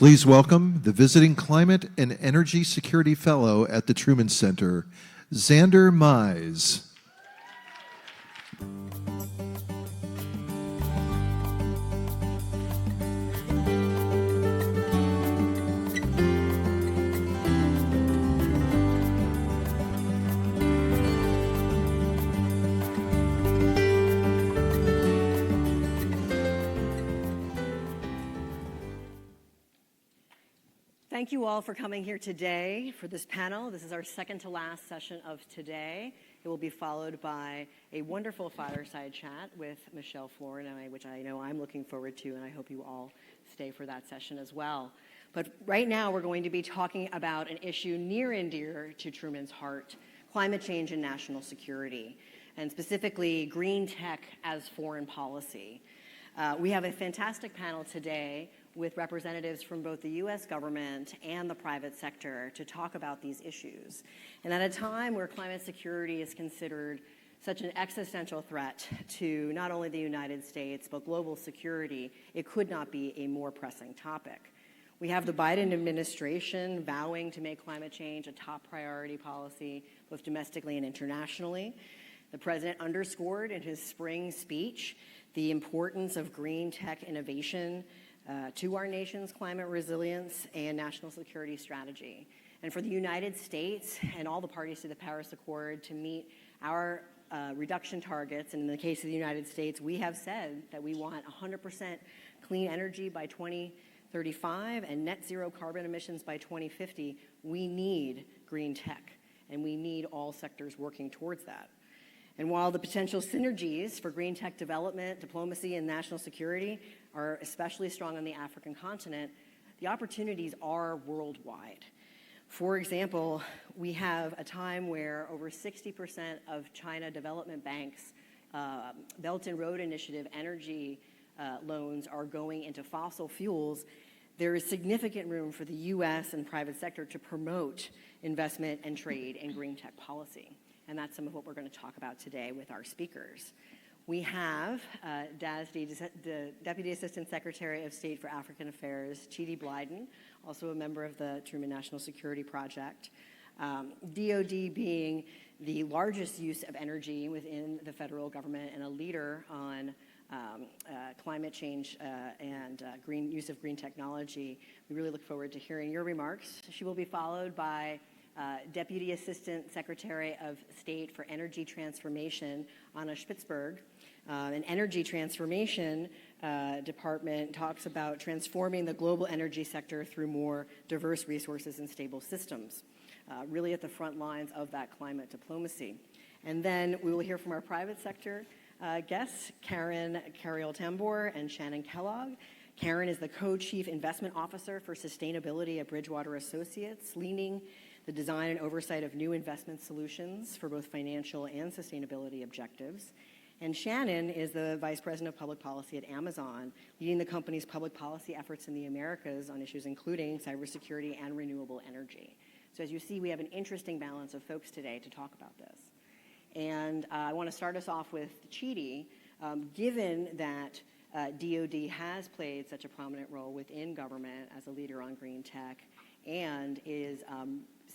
Please welcome the visiting Climate and Energy Security Fellow at the Truman Center, Xander Mize. Thank you all for coming here today for this panel. This is our second to last session of today. It will be followed by a wonderful fireside chat with Michelle Florin, which I know I'm looking forward to, and I hope you all stay for that session as well. But right now we're going to be talking about an issue near and dear to Truman's heart, climate change and national security, and specifically green tech as foreign policy. We have a fantastic panel today with representatives from both the U.S. government and the private sector to talk about these issues. And at a time where climate security is considered such an existential threat to not only the United States, but global security, it could not be a more pressing topic. We have the Biden administration vowing to make climate change a top priority policy, both domestically and internationally. The president underscored in his spring speech the importance of green tech innovation to our nation's climate resilience and national security strategy. And for the United States and all the parties to the Paris Accord to meet our reduction targets, and in the case of the United States, we have said that we want 100% clean energy by 2035 and net zero carbon emissions by 2050, we need green tech, and we need all sectors working towards that. And while the potential synergies for green tech development, diplomacy, and national security are especially strong on the African continent, the opportunities are worldwide. For example, we have a time where over 60% of China Development Bank's Belt and Road Initiative energy loans are going into fossil fuels. There is significant room for the U.S. and private sector to promote investment and trade in green tech policy. And that's some of what we're going to talk about today with our speakers. We have the Deputy Assistant Secretary of State for African Affairs, Chidi Blyden, also a member of the Truman National Security Project. DOD being the largest use of energy within the federal government and a leader on climate change and use of green technology. We really look forward to hearing your remarks. She will be followed by Deputy Assistant Secretary of State for Energy Transformation, Anna Spitzberg. An energy transformation department talks about transforming the global energy sector through more diverse resources and stable systems, really at the front lines of that climate diplomacy. And then we will hear from our private sector guests, Karen Carriol-Tambor and Shannon Kellogg. Karen is the Co-Chief Investment Officer for Sustainability at Bridgewater Associates, leading the design and oversight of new investment solutions for both financial and sustainability objectives. And Shannon is the Vice President of Public Policy at Amazon, leading the company's public policy efforts in the Americas on issues including cybersecurity and renewable energy. So as you see, we have an interesting balance of folks today to talk about this. And I want to start us off with Chidi. Given that DOD has played such a prominent role within government as a leader on green tech and is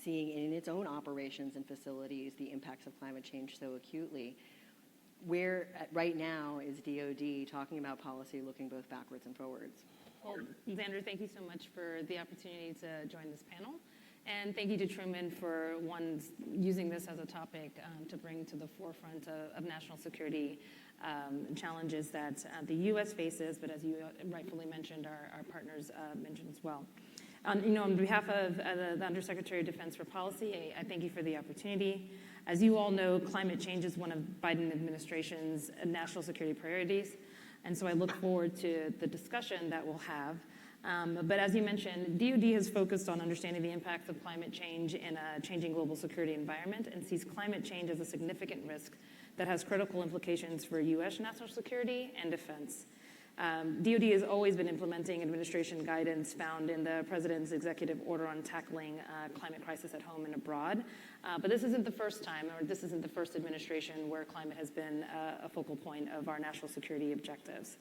seeing in its own operations and facilities the impacts of climate change so acutely, where right now is DOD talking about policy looking both backwards and forwards? Well, Xander, thank you so much for the opportunity to join this panel. And thank you to Truman for using this as a topic to bring to the forefront of national security challenges that the U.S. faces, but as you rightfully mentioned, our partners mentioned as well. On behalf of the Undersecretary of Defense for Policy, I thank you for the opportunity. As you all know, climate change is one of Biden administration's national security priorities, and so I look forward to the discussion that we'll have. But as you mentioned, DOD has focused on understanding the impacts of climate change in a changing global security environment and sees climate change as a significant risk that has critical implications for U.S. national security and defense. DOD has always been implementing administration guidance found in the President's executive order on tackling climate crisis at home and abroad. But this isn't the first time, or this isn't the first administration where climate has been a focal point of our national security objectives.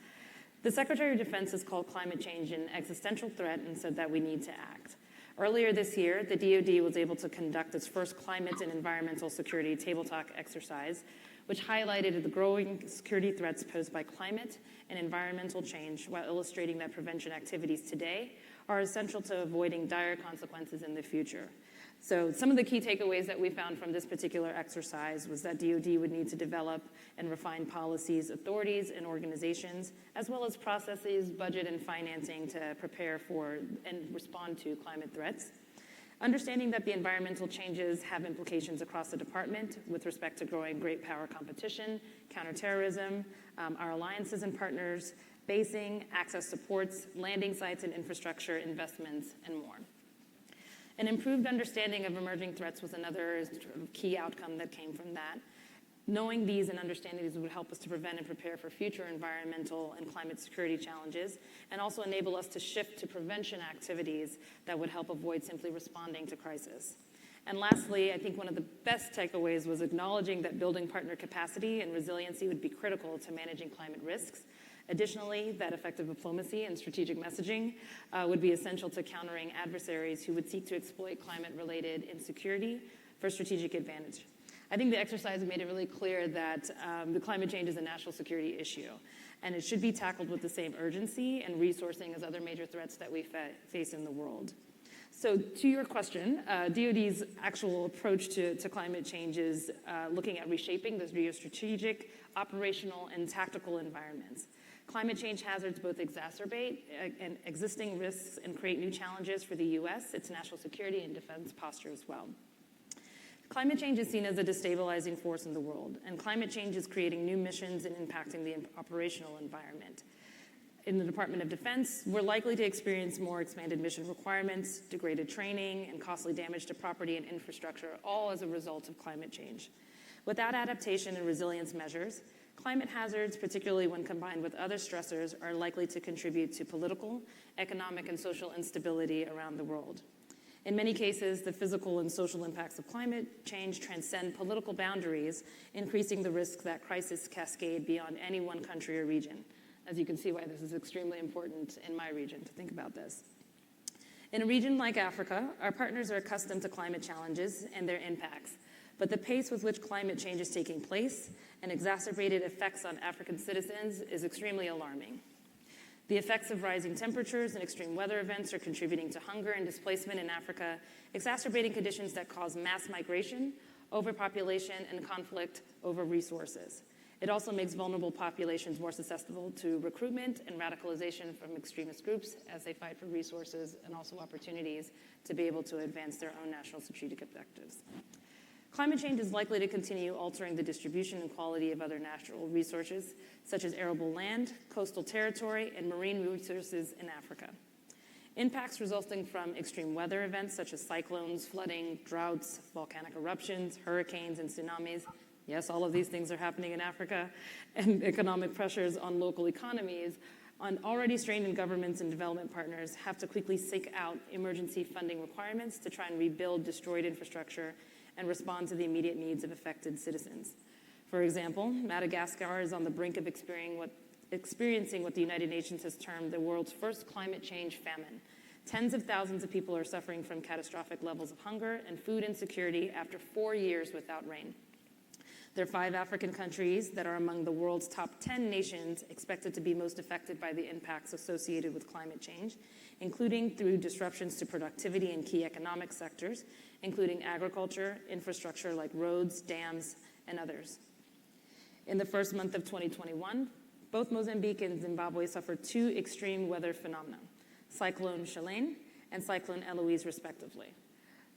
The Secretary of Defense has called climate change an existential threat and said that we need to act. Earlier this year, the DoD was able to conduct its first climate and environmental security table talk exercise, which highlighted the growing security threats posed by climate and environmental change while illustrating that prevention activities today are essential to avoiding dire consequences in the future. So some of the key takeaways that we found from this particular exercise was that DoD would need to develop and refine policies, authorities, and organizations, as well as processes, budget, and financing to prepare for and respond to climate threats. Understanding that the environmental changes have implications across the department with respect to growing great power competition, counterterrorism, our alliances and partners, basing, access supports, landing sites and infrastructure investments, and more. An improved understanding of emerging threats was another key outcome that came from that. Knowing these and understanding these would help us to prevent and prepare for future environmental and climate security challenges, and also enable us to shift to prevention activities that would help avoid simply responding to crisis. And lastly, I think one of the best takeaways was acknowledging that building partner capacity and resiliency would be critical to managing climate risks. Additionally, that effective diplomacy and strategic messaging would be essential to countering adversaries who would seek to exploit climate-related insecurity for strategic advantage. I think the exercise made it really clear that the climate change is a national security issue, and it should be tackled with the same urgency and resourcing as other major threats that we face in the world. So to your question, DoD's actual approach to climate change is looking at reshaping the geostrategic, operational, and tactical environments. Climate change hazards both exacerbate existing risks and create new challenges for the U.S., its national security and defense posture as well. Climate change is seen as a destabilizing force in the world, and climate change is creating new missions and impacting the operational environment. In the Department of Defense, we're likely to experience more expanded mission requirements, degraded training, and costly damage to property and infrastructure, all as a result of climate change. Without adaptation and resilience measures, climate hazards, particularly when combined with other stressors, are likely to contribute to political, economic, and social instability around the world. In many cases, the physical and social impacts of climate change transcend political boundaries, increasing the risk that crises cascade beyond any one country or region. As you can see why this is extremely important in my region to think about this. In a region like Africa, our partners are accustomed to climate challenges and their impacts, but the pace with which climate change is taking place and exacerbated effects on African citizens is extremely alarming. The effects of rising temperatures and extreme weather events are contributing to hunger and displacement in Africa, exacerbating conditions that cause mass migration, overpopulation, and conflict over resources. It also makes vulnerable populations more susceptible to recruitment and radicalization from extremist groups as they fight for resources and also opportunities to be able to advance their own national strategic objectives. Climate change is likely to continue altering the distribution and quality of other natural resources, such as arable land, coastal territory, and marine resources in Africa. Impacts resulting from extreme weather events such as cyclones, flooding, droughts, volcanic eruptions, hurricanes, and tsunamis. Yes, all of these things are happening in Africa, and economic pressures on local economies on already strained governments and development partners have to quickly seek out emergency funding requirements to try and rebuild destroyed infrastructure and respond to the immediate needs of affected citizens. For example, Madagascar is on the brink of experiencing what the United Nations has termed the world's first climate change famine. Tens of thousands of people are suffering from catastrophic levels of hunger and food insecurity after 4 years without rain. There are 5 African countries that are among the world's top 10 nations expected to be most affected by the impacts associated with climate change, including through disruptions to productivity in key economic sectors, including agriculture, infrastructure like roads, dams, and others. In the first month of 2021, both Mozambique and Zimbabwe suffered 2 extreme weather phenomena, Cyclone Chilean and Cyclone Eloise, respectively.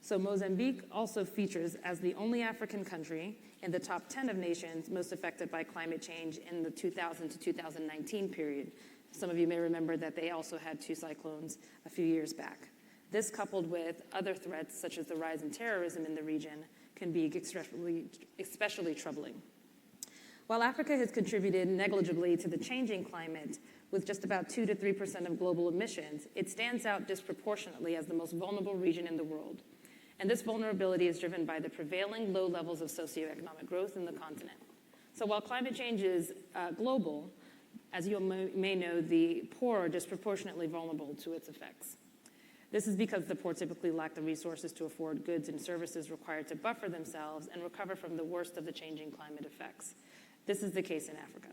So Mozambique also features as the only African country in the top 10 of nations most affected by climate change in the 2000 to 2019 period. Some of you may remember that they also had 2 cyclones a few years back. This, coupled with other threats such as the rise in terrorism in the region, can be especially troubling. While Africa has contributed negligibly to the changing climate with just about 2 to 3% of global emissions, it stands out disproportionately as the most vulnerable region in the world. And this vulnerability is driven by the prevailing low levels of socioeconomic growth in the continent. So while climate change is global, As you may know, the poor are disproportionately vulnerable to its effects. This is because the poor typically lack the resources to afford goods and services required to buffer themselves and recover from the worst of the changing climate effects. This is the case in Africa.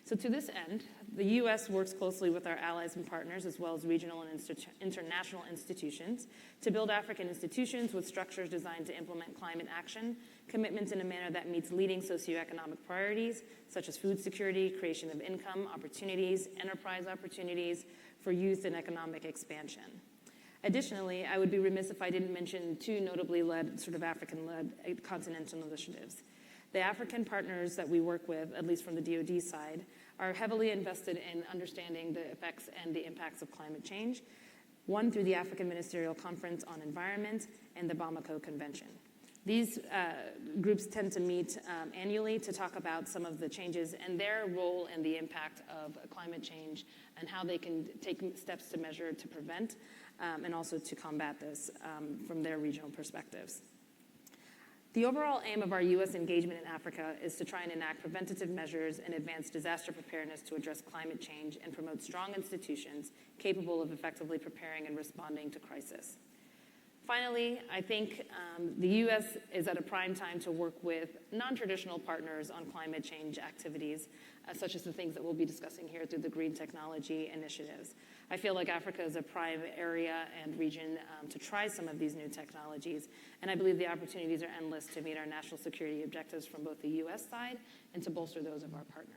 So to this end, the U.S. works closely with our allies and partners, as well as regional and international institutions, to build African institutions with structures designed to implement climate action, commitments in a manner that meets leading socioeconomic priorities, such as food security, creation of income opportunities, enterprise opportunities for youth, and economic expansion. Additionally, I would be remiss if I didn't mention two notably led, sort of African-led continental initiatives. The African partners that we work with, at least from the DoD side, are heavily invested in understanding the effects and the impacts of climate change, one through the African Ministerial Conference on Environment and the Bamako Convention. These groups tend to meet annually to talk about some of the changes and their role and the impact of climate change and how they can take steps to measure to prevent and also to combat this from their regional perspectives. The overall aim of our U.S. engagement in Africa is to try and enact preventative measures and advance disaster preparedness to address climate change and promote strong institutions capable of effectively preparing and responding to crisis. Finally, I think the U.S. is at a prime time to work with non-traditional partners on climate change activities, such as the things that we'll be discussing here through the green technology initiatives. I feel like Africa is a prime area and region to try some of these new technologies, and I believe the opportunities are endless to meet our national security objectives from both the U.S. side and to bolster those of our partners.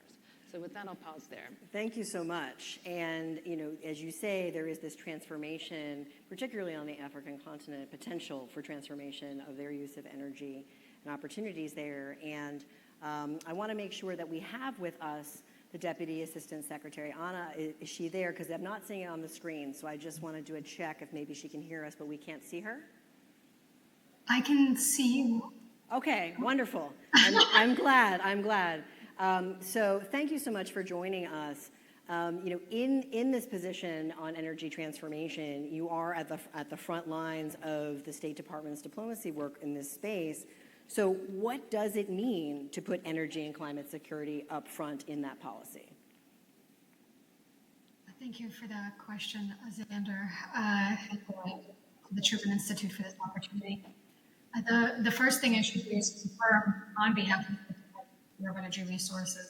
So with that, I'll pause there. Thank you so much. And, as you say, there is this transformation, particularly on the African continent, potential for transformation of their use of energy and opportunities there. And I want to make sure that we have with us the Deputy Assistant Secretary. Anna, is she there? Because I'm not seeing it on the screen, so I just want to do a check if maybe she can hear us, but we can't see her. I can see you. Okay, wonderful. I'm glad. So thank you so much for joining us. In this position on energy transformation, you are at the front lines of the State Department's diplomacy work in this space. So what does it mean to put energy and climate security up front in that policy? Thank you for that question, Xander, and the Truman Institute for this opportunity. The first thing I should do is confirm on behalf of the Bureau of Energy Resources,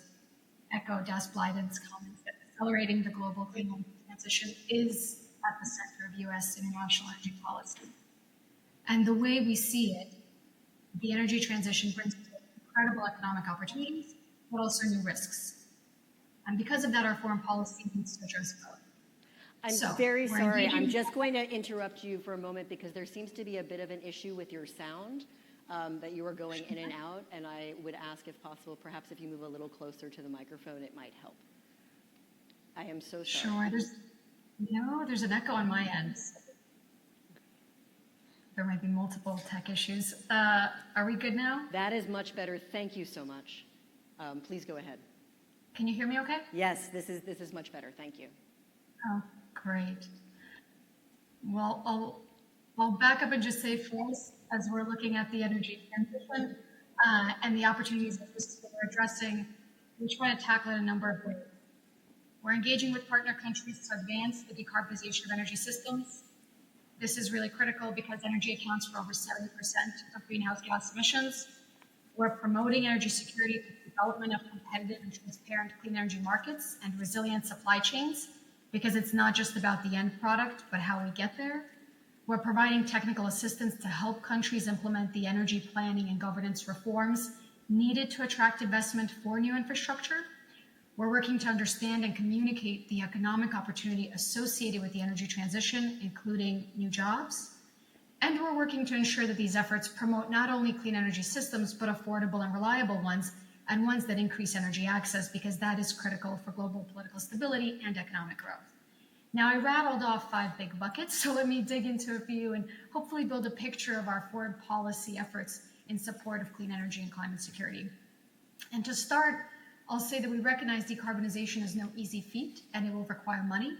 echo Des Blyden's comments that accelerating the global clean energy transition is at the center of U.S. international energy policy. And the way we see it, the energy transition brings incredible economic opportunities, but also new risks. And because of that, our foreign policy needs to address both. I'm very sorry. I'm just going to interrupt you for a moment because there seems to be a bit of an issue with your sound, that you are going in and out, and I would ask if possible, perhaps if you move a little closer to the microphone, it might help. I am so sorry. Sure. There's an echo on my end. There might be multiple tech issues. Are we good now? That is much better. Thank you so much. Please go ahead. Can you hear me okay? Yes, this is much better. Thank you. Oh, great. Well, I'll back up and just say first, as we're looking at the energy transition and the opportunities that we're addressing, we're trying to tackle it in a number of ways. We're engaging with partner countries to advance the decarbonization of energy systems. This is really critical because energy accounts for over 70% of greenhouse gas emissions. We're promoting energy security through the development of competitive and transparent clean energy markets and resilient supply chains, because it's not just about the end product, but how we get there. We're providing technical assistance to help countries implement the energy planning and governance reforms needed to attract investment for new infrastructure. We're working to understand and communicate the economic opportunity associated with the energy transition, including new jobs. And we're working to ensure that these efforts promote not only clean energy systems, but affordable and reliable ones, and ones that increase energy access, because that is critical for global political stability and economic growth. Now, I rattled off 5 big buckets, so let me dig into a few and hopefully build a picture of our foreign policy efforts in support of clean energy and climate security. And to start, I'll say that we recognize decarbonization is no easy feat, and it will require money.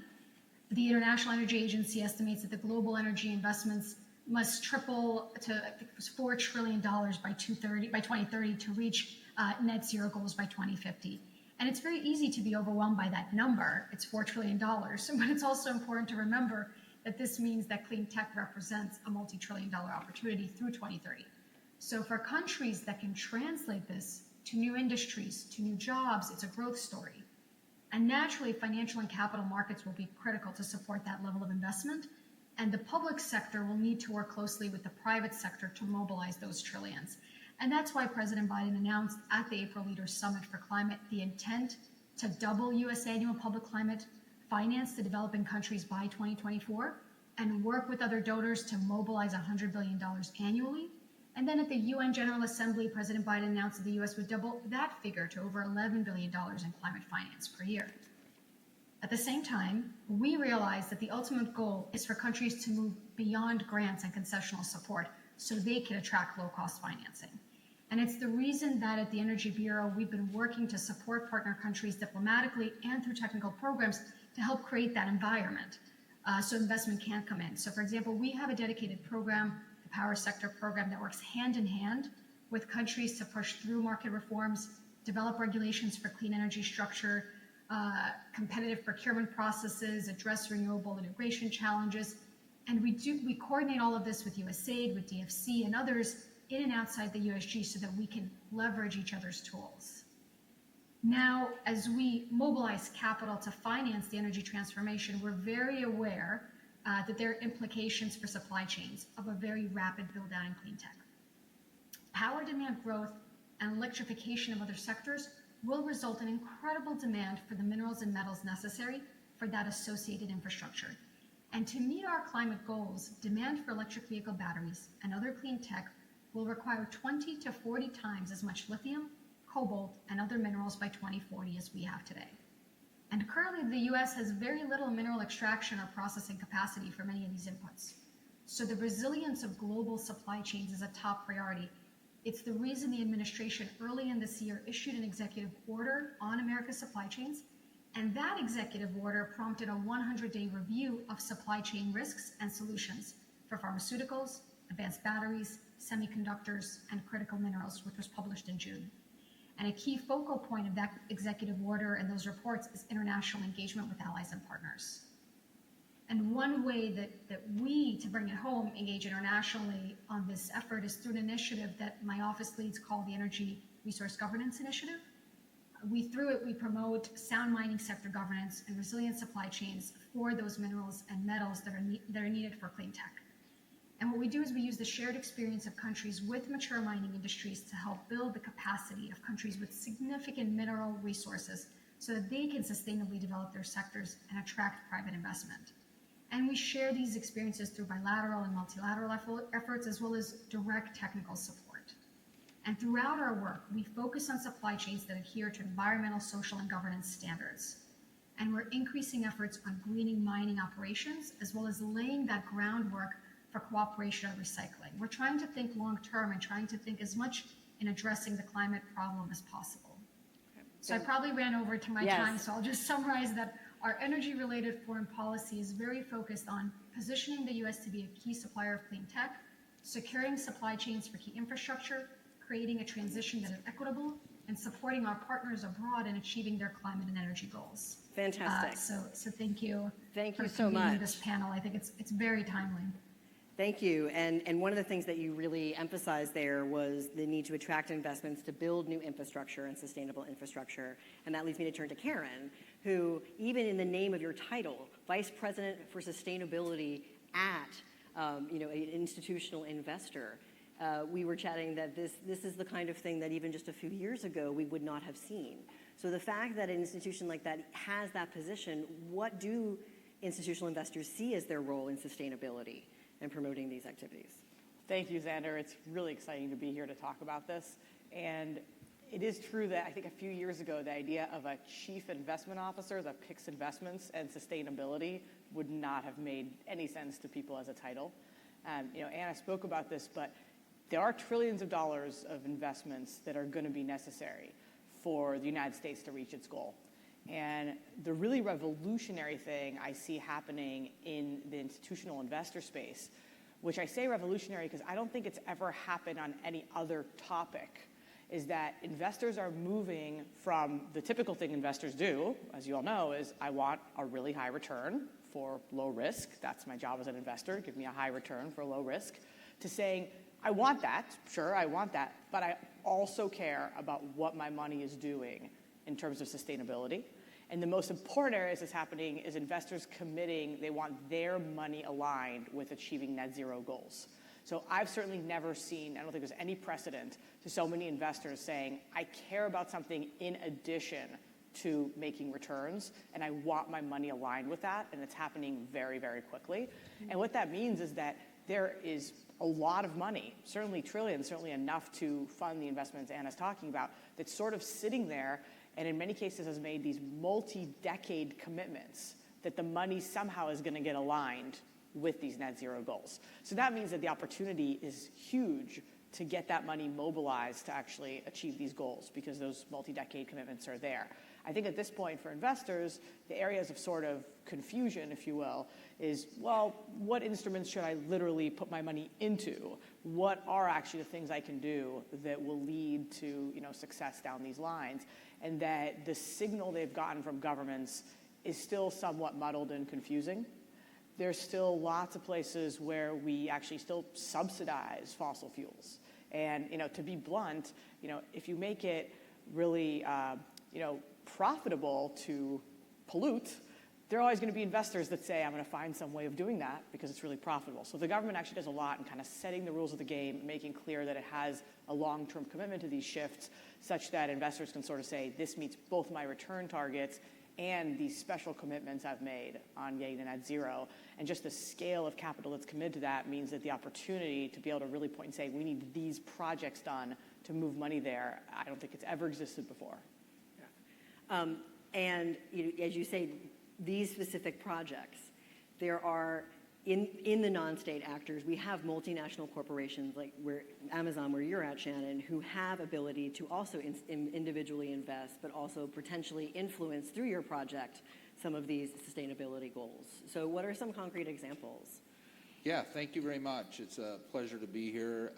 The International Energy Agency estimates that the global energy investments must triple to, I think it was $4 trillion by 2030 to reach net zero goals by 2050. And it's very easy to be overwhelmed by that number. It's $4 trillion. But it's also important to remember that this means that clean tech represents a multi-trillion-dollar opportunity through 2030. So for countries that can translate this to new industries, to new jobs, it's a growth story. And naturally, financial and capital markets will be critical to support that level of investment. And the public sector will need to work closely with the private sector to mobilize those trillions. And that's why President Biden announced at the April Leaders Summit for Climate the intent to double U.S. annual public climate finance to developing countries by 2024 and work with other donors to mobilize $100 billion annually. And then at the UN General Assembly, President Biden announced that the U.S. would double that figure to over $11 billion in climate finance per year. At the same time, we realize that the ultimate goal is for countries to move beyond grants and concessional support so they can attract low-cost financing. And it's the reason that at the Energy Bureau, we've been working to support partner countries diplomatically and through technical programs to help create that environment so investment can come in. So for example, we have a dedicated program, the Power Sector Program, that works hand in hand with countries to push through market reforms, develop regulations for clean energy structure, competitive procurement processes, address renewable integration challenges. And we coordinate all of this with USAID, with DFC, and others in and outside the USG so that we can leverage each other's tools. Now, as we mobilize capital to finance the energy transformation, we're very aware that there are implications for supply chains of a very rapid build-out in clean tech. Power demand growth and electrification of other sectors will result in incredible demand for the minerals and metals necessary for that associated infrastructure. And to meet our climate goals, demand for electric vehicle batteries and other clean tech will require 20 to 40 times as much lithium, cobalt, and other minerals by 2040 as we have today. And currently, the U.S. has very little mineral extraction or processing capacity for many of these inputs. So the resilience of global supply chains is a top priority. It's the reason the administration early in this year issued an executive order on America's supply chains, and that executive order prompted a 100-day review of supply chain risks and solutions for pharmaceuticals, advanced batteries, semiconductors, and critical minerals, which was published in June. And a key focal point of that executive order and those reports is international engagement with allies and partners. And one way that we, to bring it home, engage internationally on this effort is through an initiative that my office leads called the Energy Resource Governance Initiative. Through it, we promote sound mining sector governance and resilient supply chains for those minerals and metals that are needed for clean tech. And what we do is we use the shared experience of countries with mature mining industries to help build the capacity of countries with significant mineral resources so that they can sustainably develop their sectors and attract private investment. And we share these experiences through bilateral and multilateral efforts, as well as direct technical support. And throughout our work, we focus on supply chains that adhere to environmental, social, and governance standards. And we're increasing efforts on greening mining operations, as well as laying that groundwork for cooperation on recycling. We're trying to think long-term and trying to think as much in addressing the climate problem as possible. Okay. So I probably ran over to my time, so I'll just summarize that our energy-related foreign policy is very focused on positioning the U.S. to be a key supplier of clean tech, securing supply chains for key infrastructure, creating a transition that is equitable, and supporting our partners abroad in achieving their climate and energy goals. Fantastic. So thank you. Thank you so much. For this panel. I think it's very timely. Thank you. And one of the things that you really emphasized there was the need to attract investments to build new infrastructure and sustainable infrastructure. And that leads me to turn to Karen, who, even in the name of your title, Vice President for Sustainability at an institutional investor, we were chatting that this is the kind of thing that even just a few years ago we would not have seen. So the fact that an institution like that has that position, what do institutional investors see as their role in sustainability and promoting these activities? Thank you, Xander. It's really exciting to be here to talk about this. And it is true that I think a few years ago, the idea of a chief investment officer that picks investments and sustainability would not have made any sense to people as a title. Anna spoke about this, but there are trillions of dollars of investments that are going to be necessary for the United States to reach its goal. And the really revolutionary thing I see happening in the institutional investor space, which I say revolutionary because I don't think it's ever happened on any other topic, is that investors are moving from the typical thing investors do, as you all know, is I want a really high return for low risk. That's my job as an investor, give me a high return for low risk, to saying, I want that, sure, I want that, but I also care about what my money is doing in terms of sustainability. And the most important areas that's happening is investors committing, they want their money aligned with achieving net zero goals. So I've certainly never seen, I don't think there's any precedent to so many investors saying, I care about something in addition to making returns, and I want my money aligned with that, and it's happening very, very quickly. And what that means is that there is a lot of money, certainly trillions, certainly enough to fund the investments Anna's talking about, that's sort of sitting there, and in many cases has made these multi-decade commitments that the money somehow is going to get aligned with these net zero goals. So that means that the opportunity is huge to get that money mobilized to actually achieve these goals, because those multi-decade commitments are there. I think at this point for investors, the areas of sort of confusion, if you will, is, well, what instruments should I literally put my money into? What are actually the things I can do that will lead to, success down these lines? And that the signal they've gotten from governments is still somewhat muddled and confusing. There's still lots of places where we actually still subsidize fossil fuels. And, to be blunt, if you make it really, profitable to pollute, there are always going to be investors that say, I'm going to find some way of doing that because it's really profitable. So the government actually does a lot in kind of setting the rules of the game, making clear that it has a long-term commitment to these shifts, such that investors can sort of say, this meets both my return targets and these special commitments I've made on getting to net zero. And just the scale of capital that's committed to that means that the opportunity to be able to really point and say, we need these projects done to move money there, I don't think it's ever existed before. And as you say, these specific projects, there are, in the non-state actors, we have multinational corporations like Amazon, where you're at, Shannon, who have ability to also individually invest, but also potentially influence through your project some of these sustainability goals. So what are some concrete examples? Yeah, thank you very much. It's a pleasure to be here.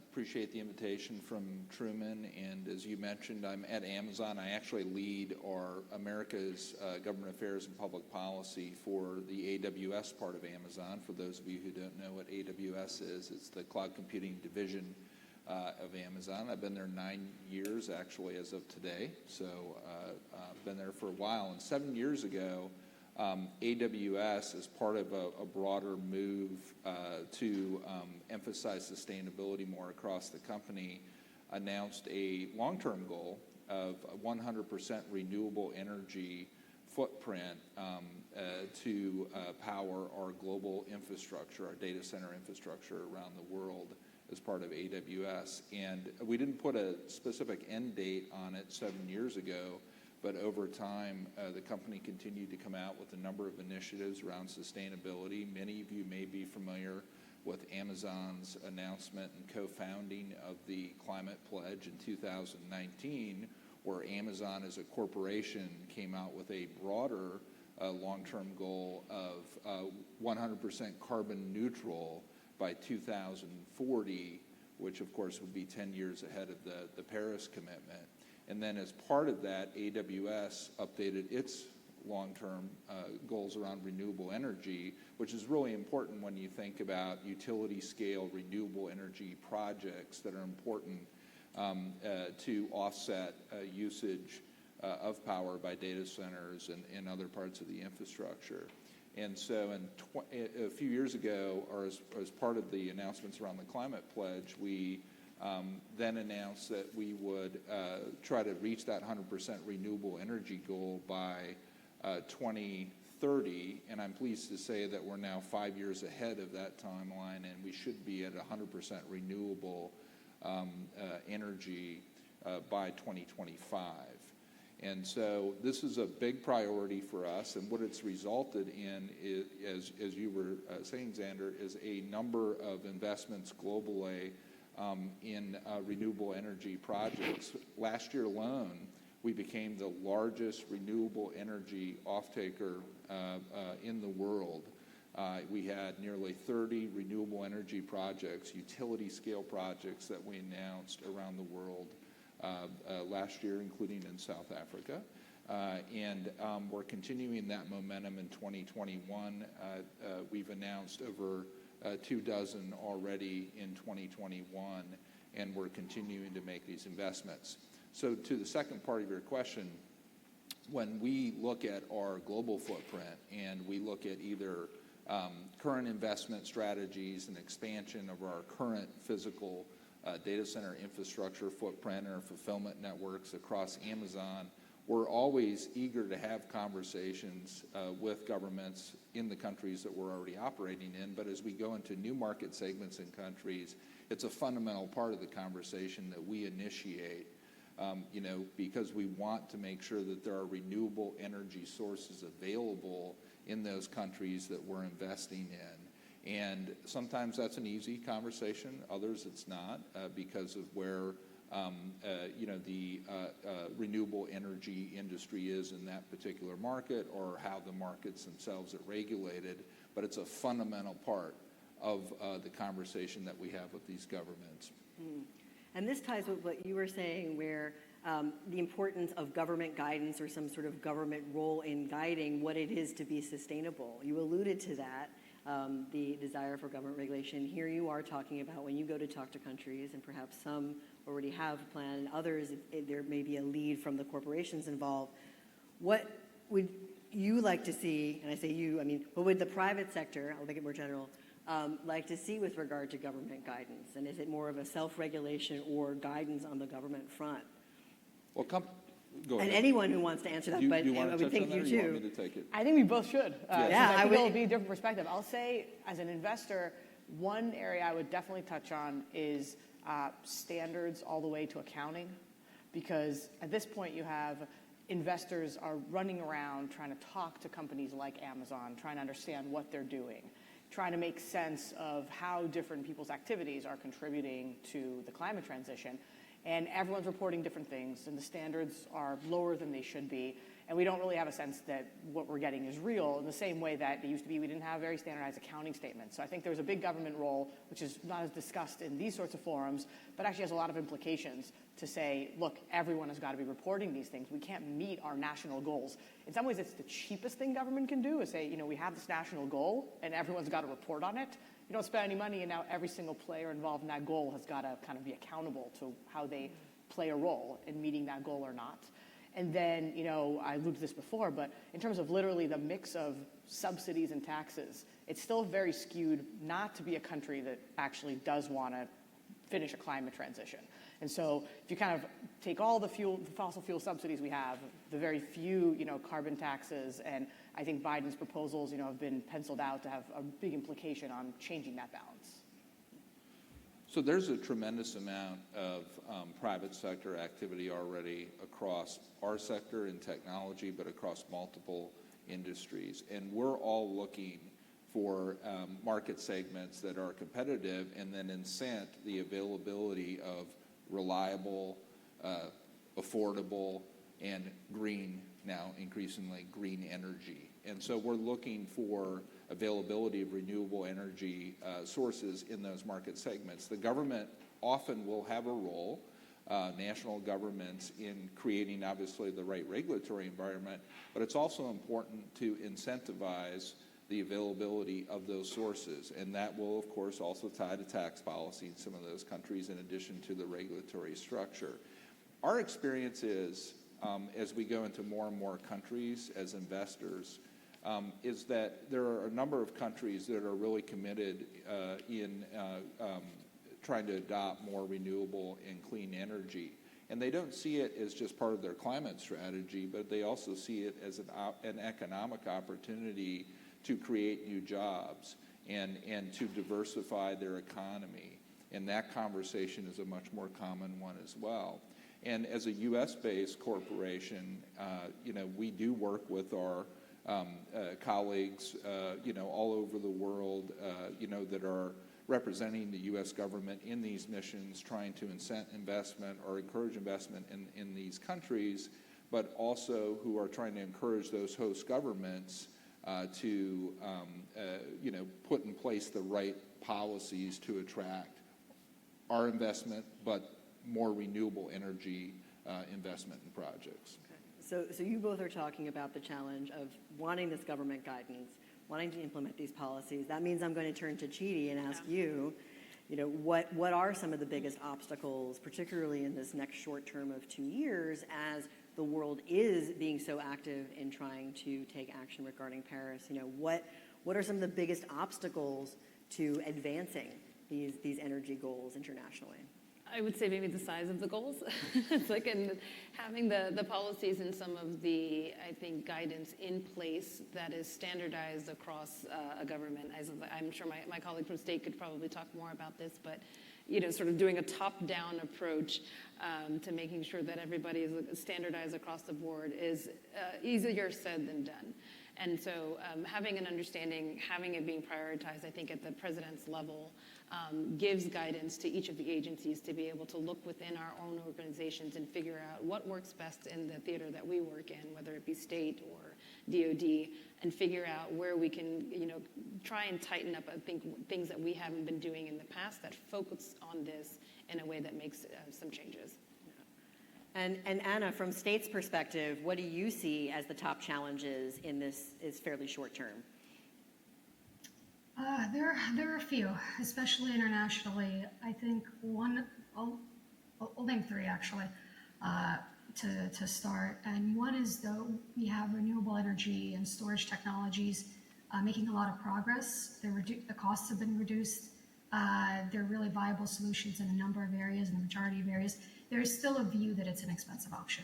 Appreciate the invitation from Truman. And as you mentioned, I'm at Amazon. I actually lead our America's Government Affairs and Public Policy for the AWS part of Amazon. For those of you who don't know what AWS is, it's the Cloud Computing Division of Amazon. I've been there 9 years, actually, as of today. So I've been there for a while. And 7 years ago, AWS, as part of a broader move to emphasize sustainability more across the company, announced a long-term goal of a 100% renewable energy footprint to power our global infrastructure, our data center infrastructure around the world as part of AWS. And we didn't put a specific end date on it 7 years ago, but over time, the company continued to come out with a number of initiatives around sustainability. Many of you may be familiar with Amazon's announcement and co-founding of the Climate Pledge in 2019, where Amazon as a corporation came out with a broader long-term goal of 100% carbon neutral by 2040, which of course would be 10 years ahead of the Paris commitment. And then as part of that, AWS updated its long-term goals around renewable energy, which is really important when you think about utility-scale renewable energy projects that are important to offset usage of power by data centers and other parts of the infrastructure. And so a few years ago, or as part of the announcements around the Climate Pledge, we then announced that we would try to reach that 100% renewable energy goal by 2030, and I'm pleased to say that we're now 5 years ahead of that timeline, and we should be at 100% renewable energy by 2025. And so this is a big priority for us, and what it's resulted in is, as you were saying, Xander, is a number of investments globally in renewable energy projects. Last year alone, we became the largest renewable energy off-taker in the world. We had nearly 30 renewable energy projects, utility-scale projects that we announced around the world last year, including in South Africa. And we're continuing that momentum in 2021. We've announced over 24 already in 2021, and we're continuing to make these investments. So to the second part of your question, when we look at our global footprint and we look at either current investment strategies and expansion of our current physical data center infrastructure footprint or fulfillment networks across Amazon, we're always eager to have conversations with governments in the countries that we're already operating in. But as we go into new market segments and countries, it's a fundamental part of the conversation that we initiate, because we want to make sure that there are renewable energy sources available in those countries that we're investing in. And sometimes that's an easy conversation. Others it's not, because of where the renewable energy industry is in that particular market or how the markets themselves are regulated. But it's a fundamental part of the conversation that we have with these governments. And this ties with what you were saying, where the importance of government guidance or some sort of government role in guiding what it is to be sustainable. You alluded to that, the desire for government regulation. Here you are talking about when you go to talk to countries, and perhaps some already have a plan, and others, there may be a lead from the corporations involved. What would you like to see, and I say you, what would the private sector, I'll make it more general, like to see with regard to government guidance? And is it more of a self-regulation or guidance on the government front? Well, go ahead. And anyone who wants to answer that, but you want I to would touch think on you that, or you too. want me to take it? I think we both should. Yeah, I think I it'll would- be a different perspective. I'll say, as an investor, one area I would definitely touch on is standards all the way to accounting, because at this point you have investors are running around trying to talk to companies like Amazon, trying to understand what they're doing, trying to make sense of how different people's activities are contributing to the climate transition. And everyone's reporting different things, and the standards are lower than they should be. And we don't really have a sense that what we're getting is real, in the same way that it used to be we didn't have very standardized accounting statements. So I think there's a big government role, which is not as discussed in these sorts of forums, but actually has a lot of implications to say, look, everyone has got to be reporting these things. We can't meet our national goals. In some ways, it's the cheapest thing government can do, is say, we have this national goal, and everyone's got to report on it. You don't spend any money, and now every single player involved in that goal has got to kind of be accountable to how they play a role in meeting that goal or not. And then, I alluded to this before, but in terms of literally the mix of subsidies and taxes, it's still very skewed not to be a country that actually does want to finish a climate transition. And so if you kind of take all the fossil fuel subsidies we have, the very few, carbon taxes, and I think Biden's proposals, have been penciled out to have a big implication on changing that balance. So there's a tremendous amount of private sector activity already across our sector in technology, but across multiple industries. And we're all looking for market segments that are competitive and then incent the availability of reliable, affordable, and green, now increasingly green energy. And so we're looking for availability of renewable energy sources in those market segments. The government often will have a role, national governments, in creating, obviously, the right regulatory environment, but it's also important to incentivize the availability of those sources. And that will, of course, also tie to tax policy in some of those countries in addition to the regulatory structure. Our experience is, as we go into more and more countries as investors, is that there are a number of countries that are really committed in trying to adopt more renewable and clean energy. And they don't see it as just part of their climate strategy, but they also see it as an economic opportunity to create new jobs and to diversify their economy. And that conversation is a much more common one as well. And as a U.S.-based corporation, we do work with our colleagues, all over the world, that are representing the U.S. government in these missions, trying to incent investment or encourage investment in these countries, but also who are trying to encourage those host governments to put in place the right policies to attract our investment, but more renewable energy investment in projects. So you both are talking about the challenge of wanting this government guidance, wanting to implement these policies. That means I'm going to turn to Chidi and ask you, what are some of the biggest obstacles, particularly in this next short term of 2 years, as the world is being so active in trying to take action regarding Paris? What are some of the biggest obstacles to advancing these energy goals internationally? I would say maybe the size of the goals. It's like having the policies and some of the, I think, guidance in place that is standardized across a government. I'm sure my colleague from state could probably talk more about this, but sort of doing a top-down approach to making sure that everybody is standardized across the board is easier said than done. And so having an understanding, having it being prioritized, I think at the president's level, gives guidance to each of the agencies to be able to look within our own organizations and figure out what works best in the theater that we work in, whether it be state or DOD, and figure out where we can, try and tighten up, I think, things that we haven't been doing in the past that focus on this in a way that makes some changes. And Anna, from state's perspective, what do you see as the top challenges in this is fairly short term? There are a few, especially internationally. I think I'll name three actually to start. And one is we have renewable energy and storage technologies making a lot of progress. The costs have been reduced. They're really viable solutions in a number of areas, in the majority of areas. There is still a view that it's an expensive option.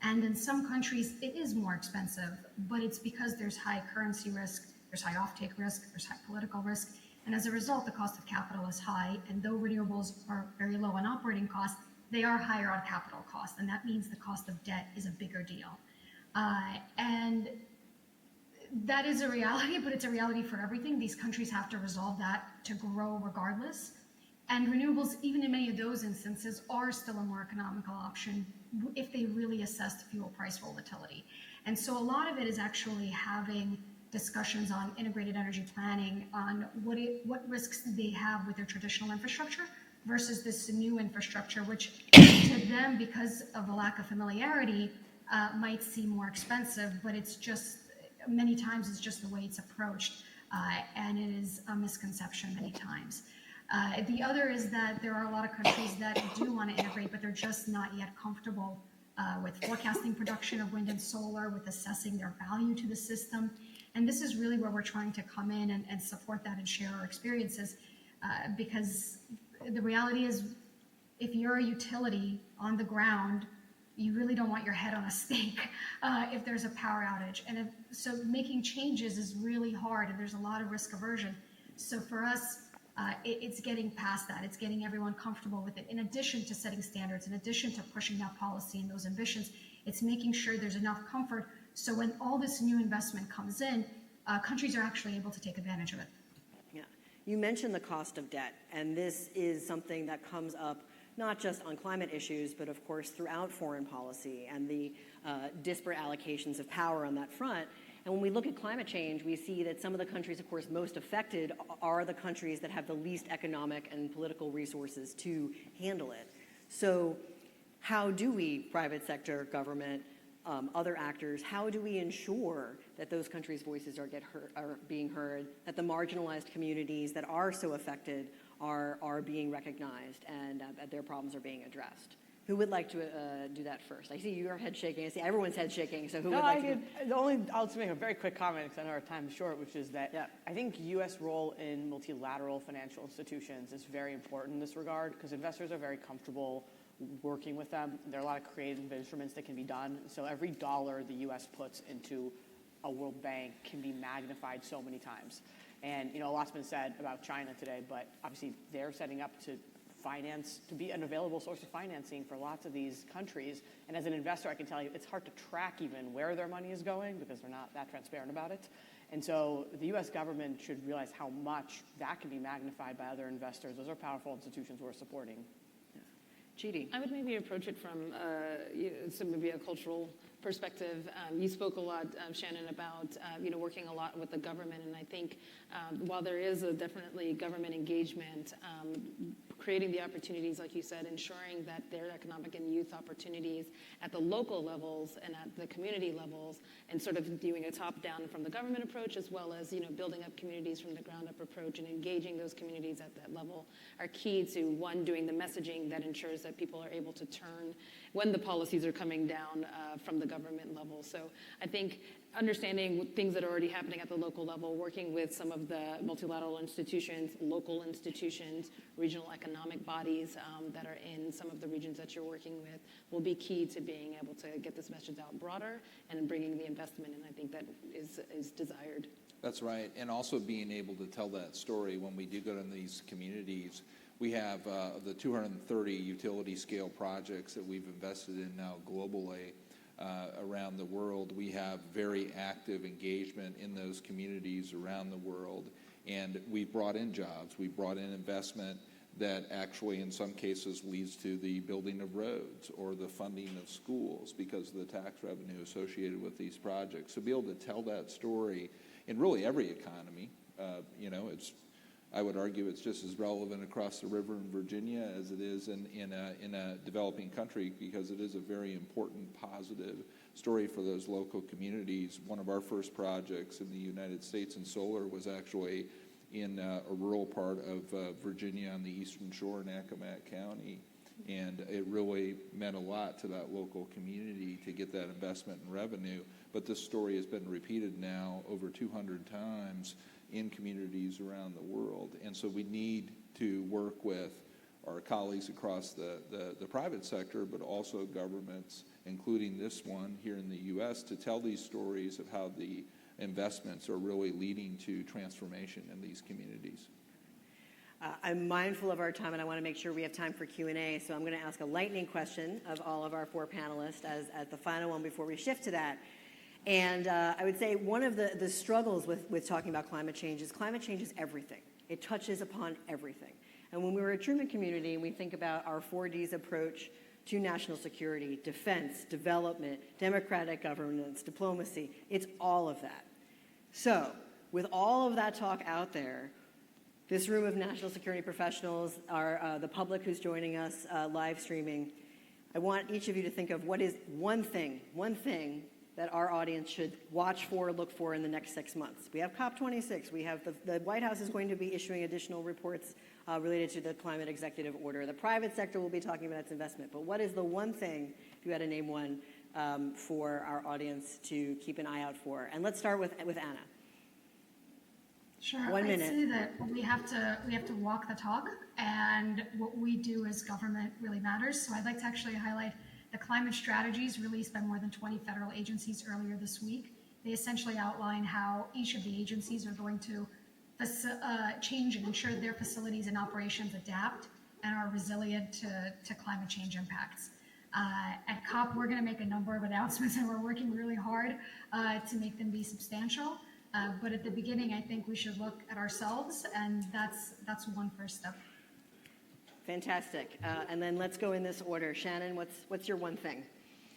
And in some countries, it is more expensive, but it's because there's high currency risk, there's high offtake risk, there's high political risk. And as a result, the cost of capital is high. And though renewables are very low on operating costs, they are higher on capital costs. And that means the cost of debt is a bigger deal. And that is a reality, but it's a reality for everything. These countries have to resolve that to grow regardless. And renewables, even in many of those instances, are still a more economical option if they really assess the fuel price volatility. And so a lot of it is actually having discussions on integrated energy planning, on what risks they have with their traditional infrastructure versus this new infrastructure, which to them, because of a lack of familiarity, might seem more expensive, but it's just, many times it's just the way it's approached, and it is a misconception many times. The other is that there are a lot of countries that do want to integrate, but they're just not yet comfortable with forecasting production of wind and solar, with assessing their value to the system. And this is really where we're trying to come in and support that and share our experiences, because the reality is, if you're a utility on the ground, you really don't want your head on a stake if there's a power outage. And so making changes is really hard, and there's a lot of risk aversion. So for us, it's getting past that. It's getting everyone comfortable with it. In addition to setting standards, in addition to pushing that policy and those ambitions, it's making sure there's enough comfort so when all this new investment comes in, countries are actually able to take advantage of it. Yeah. You mentioned the cost of debt, and this is something that comes up not just on climate issues, but of course throughout foreign policy and the disparate allocations of power on that front. And when we look at climate change, we see that some of the countries, of course, most affected are the countries that have the least economic and political resources to handle it. So how do we, private sector, government, other actors, how do we ensure that those countries' voices are being heard, that the marginalized communities that are so affected are being recognized, and that their problems are being addressed? Who would like to do that first? I see your head shaking. I see everyone's head shaking. So who would like to? I'll just make a very quick comment because I know our time is short, which is that I think U.S. role in multilateral financial institutions is very important in this regard because investors are very comfortable working with them. There are a lot of creative instruments that can be done. So every dollar the U.S. puts into a World Bank can be magnified so many times. And a lot's been said about China today, but obviously they're setting up to finance, to be an available source of financing for lots of these countries. And as an investor, I can tell you it's hard to track even where their money is going because they're not that transparent about it. And so the U.S. government should realize how much that can be magnified by other investors. Those are powerful institutions we're supporting. Chidi. I would maybe approach it from so maybe a cultural perspective. You spoke a lot, Shannon, about working a lot with the government, and I think while there is definitely government engagement, creating the opportunities, like you said, ensuring that there are economic and youth opportunities at the local levels and at the community levels, and sort of doing a top-down from the government approach, as well as, building up communities from the ground-up approach and engaging those communities at that level are key to, one, doing the messaging that ensures that people are able to turn when the policies are coming down from the government level. So I think understanding things that are already happening at the local level, working with some of the multilateral institutions, local institutions, regional economic bodies that are in some of the regions that you're working with will be key to being able to get this message out broader and bringing the investment, and I think that is desired. That's right, and also being able to tell that story when we do go to these communities. We have the 230 utility scale projects that we've invested in now globally around the world. We have very active engagement in those communities around the world, and we've brought in jobs. We've brought in investment that actually in some cases leads to the building of roads or the funding of schools because of the tax revenue associated with these projects. So be able to tell that story in really every economy, I would argue it's just as relevant across the river in Virginia as it is in a developing country, because it is a very important positive story for those local communities. One of our first projects in the United States in solar was actually in a rural part of Virginia on the eastern shore in Accomack County. And it really meant a lot to that local community to get that investment and revenue. But this story has been repeated now over 200 times in communities around the world. And so we need to work with our colleagues across the private sector, but also governments, including this one here in the U.S., to tell these stories of how the investments are really leading to transformation in these communities. I'm mindful of our time, and I want to make sure we have time for Q&A, so I'm going to ask a lightning question of all of our four panelists as the final one before we shift to that. And I would say one of the struggles with talking about climate change is everything. It touches upon everything. And when we were a Truman Community and we think about our 4Ds approach to national security, defense, development, democratic governance, diplomacy, it's all of that. So with all of that talk out there, this room of national security professionals, the public who's joining us live streaming, I want each of you to think of what is one thing that our audience should watch for, look for in the next 6 months. We have COP26. We have the White House is going to be issuing additional reports related to the climate executive order. The private sector will be talking about its investment. But what is the one thing, if you had to name one, for our audience to keep an eye out for? And let's start with Anna. Sure. 1 minute. I'd say that we have to walk the talk, and what we do as government really matters. So I'd like to actually highlight the climate strategies released by more than 20 federal agencies earlier this week. They essentially outline how each of the agencies are going to change and ensure their facilities and operations adapt and are resilient to climate change impacts. At COP, we're going to make a number of announcements, and we're working really hard to make them be substantial. But at the beginning, I think we should look at ourselves, and that's one first step. Fantastic. And then let's go in this order. Shannon, what's your one thing?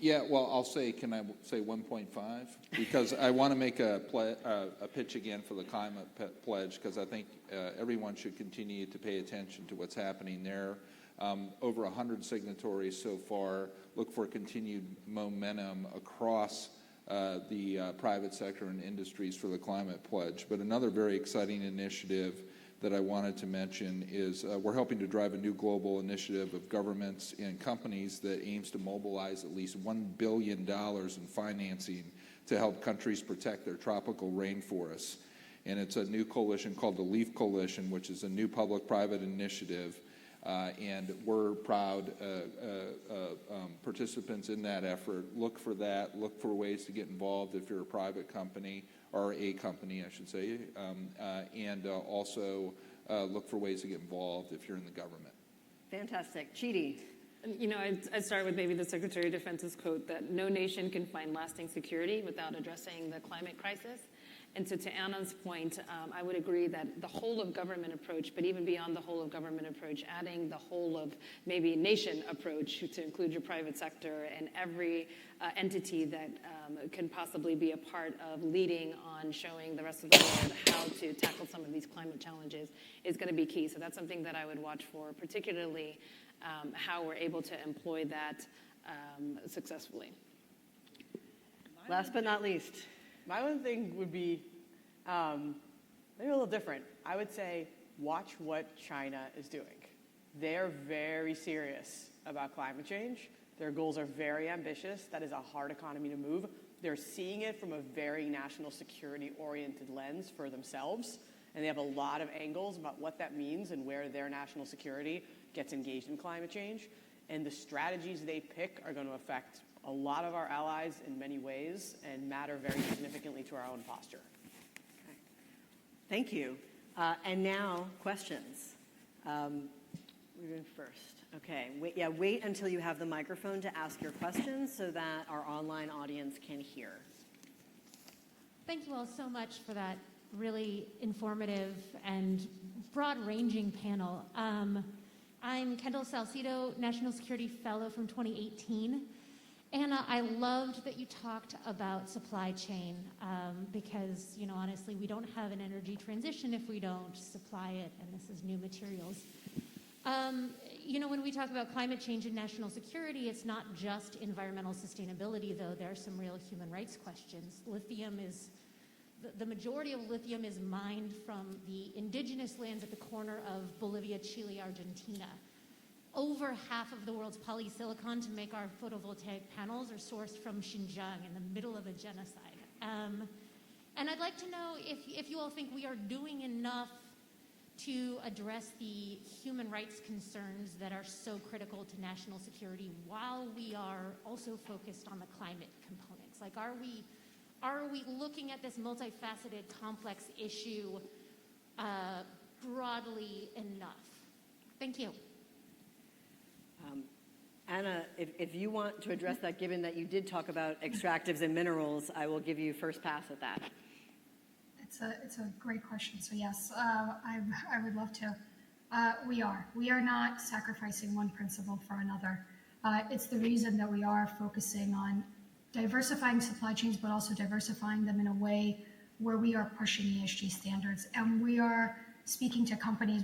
Yeah, well, can I say 1.5? Because I want to make a pitch again for the climate pledge, because I think everyone should continue to pay attention to what's happening there. Over 100 signatories so far. Look for continued momentum across the private sector and industries for the climate pledge. But another very exciting initiative that I wanted to mention is we're helping to drive a new global initiative of governments and companies that aims to mobilize at least $1 billion in financing to help countries protect their tropical rainforests. And it's a new coalition called the LEAF Coalition, which is a new public-private initiative. And we're proud participants in that effort. Look for that. Look for ways to get involved if you're a private company, or a company, I should say, and also look for ways to get involved if you're in the government. Fantastic. Chidi. I'd start with maybe the Secretary of Defense's quote that no nation can find lasting security without addressing the climate crisis. And so to Anna's point, I would agree that the whole of government approach, but even beyond the whole of government approach, adding the whole of maybe nation approach to include your private sector and every entity that can possibly be a part of leading on showing the rest of the world how to tackle some of these climate challenges is going to be key. So that's something that I would watch for, particularly how we're able to employ that successfully. Last but not least. My one thing would be maybe a little different. I would say watch what China is doing. They're very serious about climate change. Their goals are very ambitious. That is a hard economy to move. They're seeing it from a very national security-oriented lens for themselves, and they have a lot of angles about what that means and where their national security gets engaged in climate change. And the strategies they pick are going to affect a lot of our allies in many ways and matter very significantly to our own posture. Okay. Thank you. And now, questions. We're going first. Okay. Wait until you have the microphone to ask your questions so that our online audience can hear. Thank you all so much for that really informative and broad-ranging panel. I'm Kendall Salcido, National Security Fellow from 2018. Anna, I loved that you talked about supply chain because, honestly, we don't have an energy transition if we don't supply it, and this is new materials. When we talk about climate change and national security, it's not just environmental sustainability, though. There are some real human rights questions. The majority of lithium is mined from the indigenous lands at the corner of Bolivia, Chile, Argentina. Over half of the world's polysilicon to make our photovoltaic panels are sourced from Xinjiang in the middle of a genocide. And I'd like to know if you all think we are doing enough to address the human rights concerns that are so critical to national security while we are also focused on the climate components. Like, are we looking at this multifaceted, complex issue broadly enough? Thank you. Anna, if you want to address that, given that you did talk about extractives and minerals, I will give you first pass at that. It's a great question. So yes, I would love to. We are not sacrificing one principle for another. It's the reason that we are focusing on diversifying supply chains, but also diversifying them in a way where we are pushing ESG standards, and we are speaking to companies.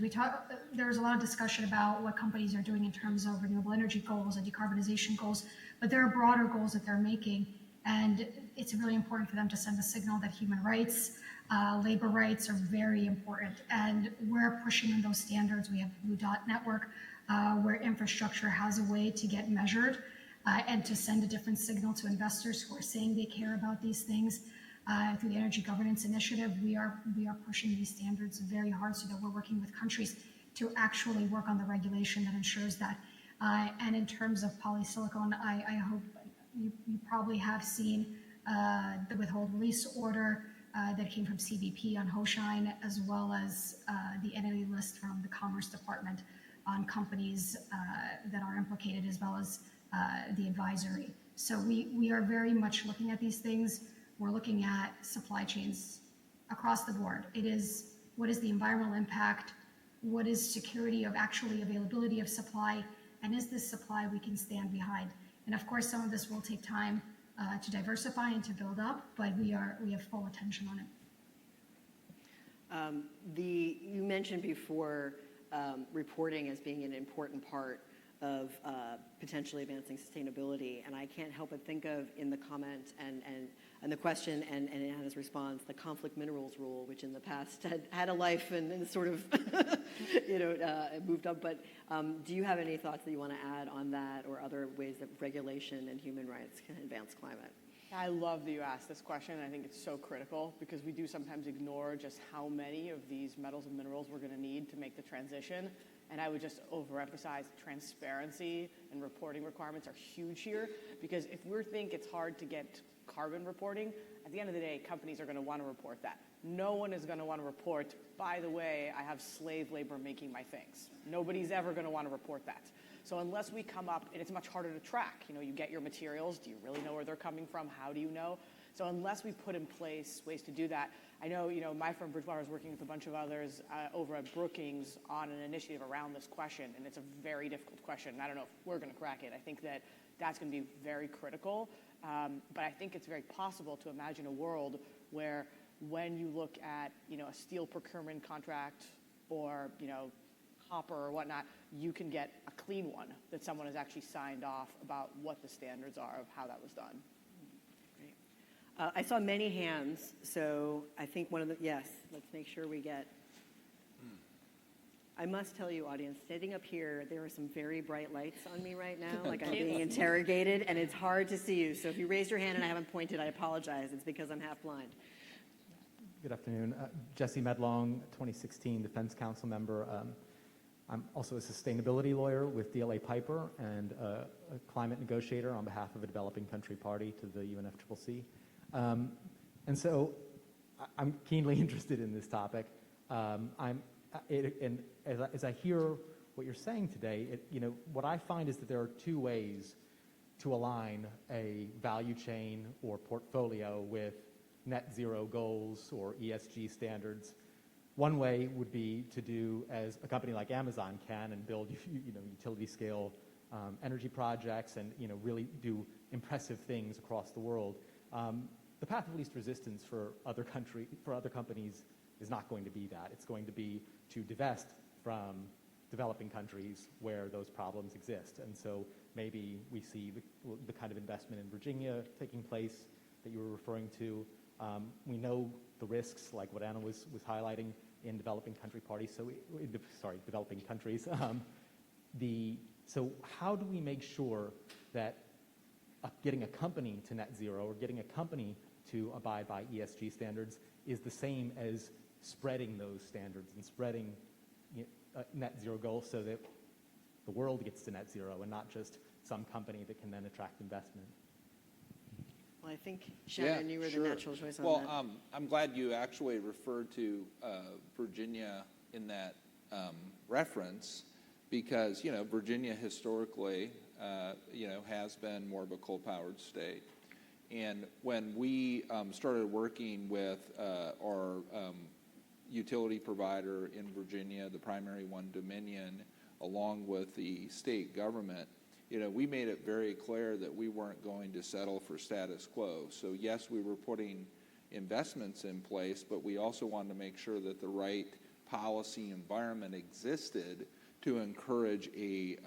There's a lot of discussion about what companies are doing in terms of renewable energy goals and decarbonization goals, but there are broader goals that they're making, and it's really important for them to send the signal that human rights, labor rights are very important, and we're pushing in those standards. We have the Blue Dot Network, where infrastructure has a way to get measured and to send a different signal to investors who are saying they care about these things. Through the Energy Governance Initiative, we are pushing these standards very hard so that we're working with countries to actually work on the regulation that ensures that. And in terms of polysilicon, I hope you probably have seen the withhold release order that came from CBP on Hoshine, as well as the entity list from the Commerce Department on companies that are implicated, as well as the advisory. So we are very much looking at these things. We're looking at supply chains across the board. What is the environmental impact? What is security of actually availability of supply? And is this supply we can stand behind? And of course, some of this will take time to diversify and to build up, but we have full attention on it. You mentioned before reporting as being an important part of potentially advancing sustainability, and I can't help but think of, in the comment and the question and Anna's response, the conflict minerals rule, which in the past had a life and sort of moved up. But do you have any thoughts that you want to add on that, or other ways that regulation and human rights can advance climate? I love that you asked this question. I think it's so critical because we do sometimes ignore just how many of these metals and minerals we're going to need to make the transition. And I would just overemphasize transparency and reporting requirements are huge here, because if we think it's hard to get carbon reporting, at the end of the day, companies are going to want to report that. No one is going to want to report, by the way, I have slave labor making my things. Nobody's ever going to want to report that. So unless we come up, and it's much harder to track, you get your materials, do you really know where they're coming from? How do you know? So unless we put in place ways to do that, I know, my firm Bridgewater is working with a bunch of others over at Brookings on an initiative around this question, and it's a very difficult question. And I don't know if we're going to crack it. I think that that's going to be very critical, but I think it's very possible to imagine a world where when you look at, a steel procurement contract or, copper or whatnot, you can get a clean one that someone has actually signed off about what the standards are of how that was done. I saw many hands, so I think yes, let's make sure we get. I must tell you, audience, sitting up here, there are some very bright lights on me right now, like I'm being interrogated, and it's hard to see you. So if you raise your hand and I haven't pointed, I apologize. It's because I'm half blind. Good afternoon. Jesse Medlong, 2016 Defense Council member. I'm also a sustainability lawyer with DLA Piper and a climate negotiator on behalf of a developing country party to the UNFCCC. And so I'm keenly interested in this topic. And as I hear what you're saying today, what I find is that there are two ways to align a value chain or portfolio with net zero goals or ESG standards. One way would be to do as a company like Amazon can and build utility scale energy projects and really do impressive things across the world. The path of least resistance for other companies is not going to be that. It's going to be to divest from developing countries where those problems exist. And so maybe we see the kind of investment in Virginia taking place that you were referring to. We know the risks, like what Anna was highlighting in developing country parties. Developing countries. So how do we make sure that getting a company to net zero or getting a company to abide by ESG standards is the same as spreading those standards and spreading net zero goals so that the world gets to net zero and not just some company that can then attract investment? Well, I think, Shannon, you were the natural choice on that. Well, I'm glad you actually referred to Virginia in that reference because, Virginia historically, has been more of a coal-powered state. And when we started working with our utility provider in Virginia, the primary one, Dominion, along with the state government, we made it very clear that we weren't going to settle for status quo. So yes, we were putting investments in place, but we also wanted to make sure that the right policy environment existed to encourage a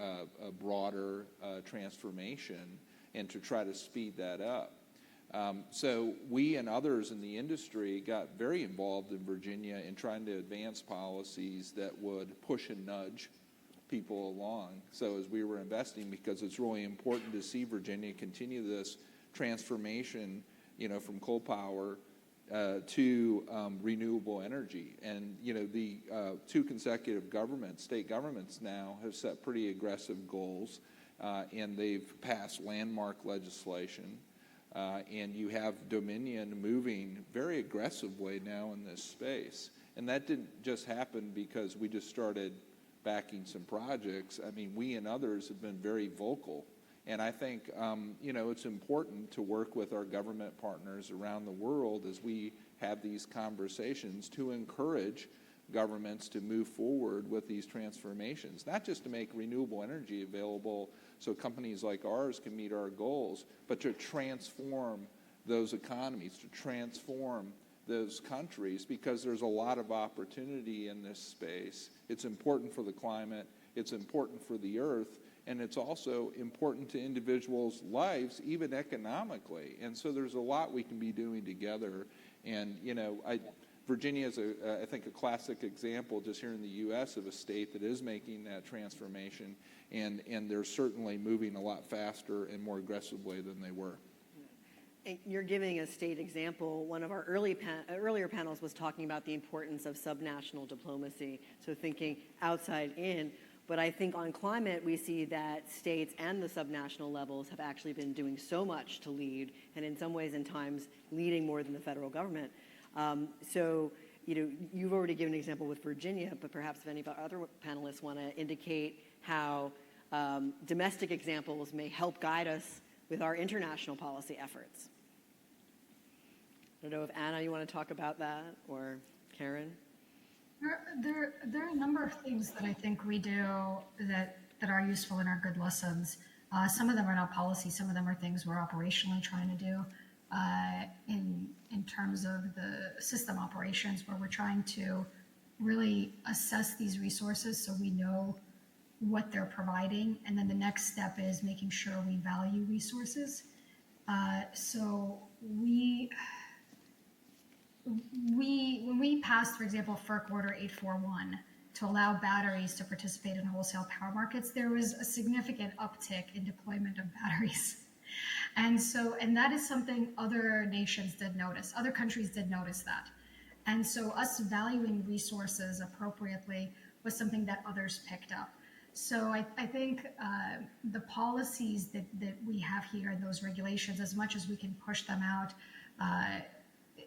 broader transformation and to try to speed that up. So we and others in the industry got very involved in Virginia in trying to advance policies that would push and nudge people along. So as we were investing, because it's really important to see Virginia continue this transformation, from coal power to renewable energy. And, the two consecutive state governments now have set pretty aggressive goals, and they've passed landmark legislation. And you have Dominion moving very aggressively now in this space. And that didn't just happen because we just started backing some projects. I mean, we and others have been very vocal. And I think, it's important to work with our government partners around the world as we have these conversations to encourage governments to move forward with these transformations, not just to make renewable energy available so companies like ours can meet our goals, but to transform those economies, to transform those countries, because there's a lot of opportunity in this space. It's important for the climate, it's important for the earth, and it's also important to individuals' lives, even economically. And so there's a lot we can be doing together. And, Virginia is, I think, a classic example just here in the U.S. of a state that is making that transformation, and they're certainly moving a lot faster and more aggressively than they were. You're giving a state example. One of our earlier panels was talking about the importance of subnational diplomacy, so thinking outside in. But I think on climate, we see that states and the subnational levels have actually been doing so much to lead, and in some ways and times leading more than the federal government. So, you've already given an example with Virginia, but perhaps if any of our other panelists want to indicate how domestic examples may help guide us with our international policy efforts. I don't know if Anna, you want to talk about that, or Karen? There are a number of things that I think we do that are useful and are good lessons. Some of them are not policy. Some of them are things we're operationally trying to do in terms of the system operations, where we're trying to really assess these resources so we know what they're providing. And then the next step is making sure we value resources. So when we passed, for example, FERC Order 841 to allow batteries to participate in wholesale power markets, there was a significant uptick in deployment of batteries. And that is something other nations did notice. Other countries did notice that. And so us valuing resources appropriately was something that others picked up. So I think the policies that we have here and those regulations, as much as we can push them out,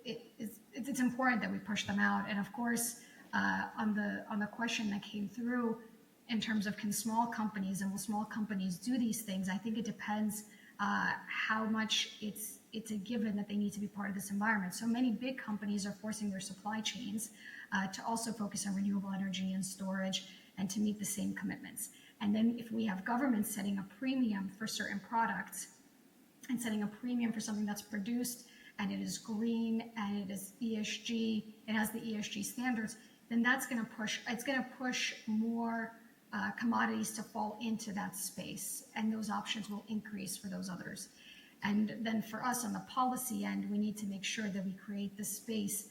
it's important that we push them out. And of course, on the question that came through in terms of can small companies and will small companies do these things, I think it depends how much it's a given that they need to be part of this environment. So many big companies are forcing their supply chains to also focus on renewable energy and storage and to meet the same commitments. And then if we have governments setting a premium for certain products and setting a premium for something that's produced and it is green and it is ESG, it has the ESG standards, then that's going to push more commodities to fall into that space, and those options will increase for those others. And then for us on the policy end, we need to make sure that we create the space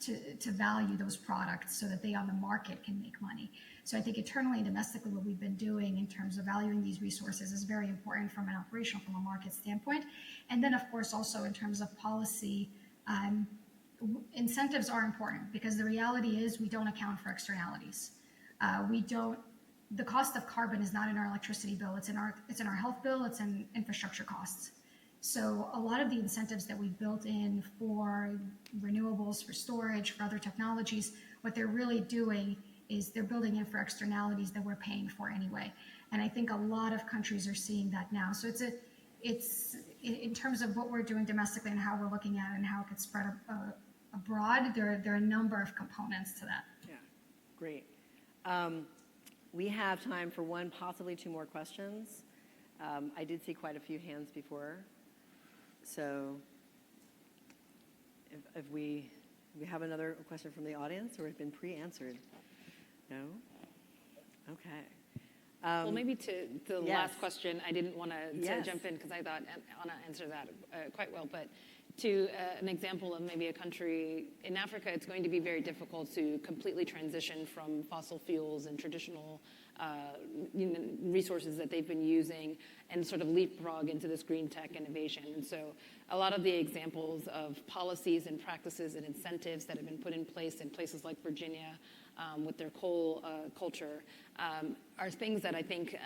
to value those products so that they on the market can make money. So I think internally and domestically, what we've been doing in terms of valuing these resources is very important from an operational, from a market standpoint. And then of course, also in terms of policy, incentives are important because the reality is we don't account for externalities. The cost of carbon is not in our electricity bill. It's in our health bill. It's in infrastructure costs. So a lot of the incentives that we built in for renewables, for storage, for other technologies, what they're really doing is they're building in for externalities that we're paying for anyway. And I think a lot of countries are seeing that now. So it's in terms of what we're doing domestically and how we're looking at it and how it could spread abroad, there are a number of components to that. Yeah, great. We have time for one, possibly two more questions. I did see quite a few hands before. So if we have another question from the audience, or it's been pre-answered? No? Okay. Well, maybe to the yes. last question, I didn't want to Yes. jump in because I thought Anna answered that quite well. But to an example of maybe a country in Africa, it's going to be very difficult to completely transition from fossil fuels and traditional resources that they've been using and sort of leapfrog into this green tech innovation. And so a lot of the examples of policies and practices and incentives that have been put in place in places like Virginia with their coal culture are things that I think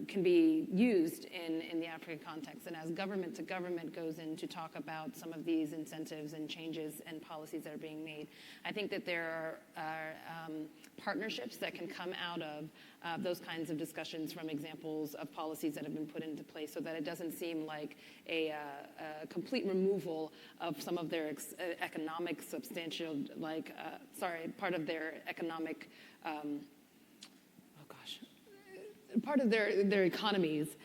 can be used in the African context. And as government to government goes in to talk about some of these incentives and changes and policies that are being made, I think that there are partnerships that can come out of those kinds of discussions from examples of policies that have been put into place, so that it doesn't seem like a complete removal of some of their economic substantial, part of their economic, part of their economies